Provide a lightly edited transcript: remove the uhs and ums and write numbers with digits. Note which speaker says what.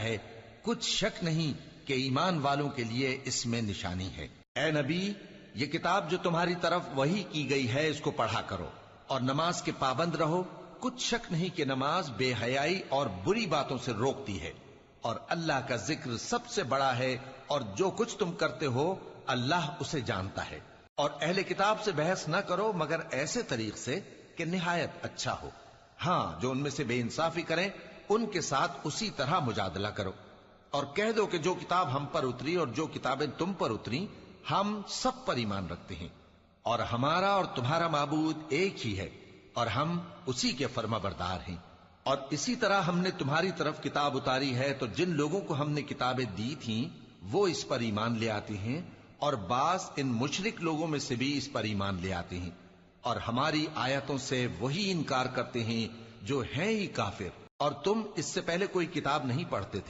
Speaker 1: ہے، کچھ شک نہیں کہ ایمان والوں کے لیے اس میں نشانی ہے۔ اے نبی، یہ کتاب جو تمہاری طرف وحی کی گئی ہے اس کو پڑھا کرو اور نماز کے پابند رہو۔ کچھ شک نہیں کہ نماز بے حیائی اور بری باتوں سے روکتی ہے، اور اللہ کا ذکر سب سے بڑا ہے، اور جو کچھ تم کرتے ہو اللہ اسے جانتا ہے۔ اور اہل کتاب سے بحث نہ کرو مگر ایسے طریق سے کہ نہایت اچھا ہو۔ ہاں، جو ان میں سے بے انصافی کریں ان کے ساتھ اسی طرح مجادلہ کرو، اور کہہ دو کہ جو کتاب ہم پر اتری اور جو کتابیں تم پر اتری ہم سب پر ایمان رکھتے ہیں، اور ہمارا اور تمہارا معبود ایک ہی ہے، اور ہم اسی کے فرما بردار ہیں۔ اور اسی طرح ہم نے تمہاری طرف کتاب اتاری ہے تو جن لوگوں کو ہم نے کتابیں دی تھیں وہ اس پر ایمان لے آتے ہیں، اور بعض ان مشرک لوگوں میں سے بھی اس پر ایمان لے آتے ہیں، اور ہماری آیتوں سے وہی انکار کرتے ہیں جو ہیں ہی کافر، اور تم اس سے پہلے کوئی کتاب نہیں پڑھتے تھے۔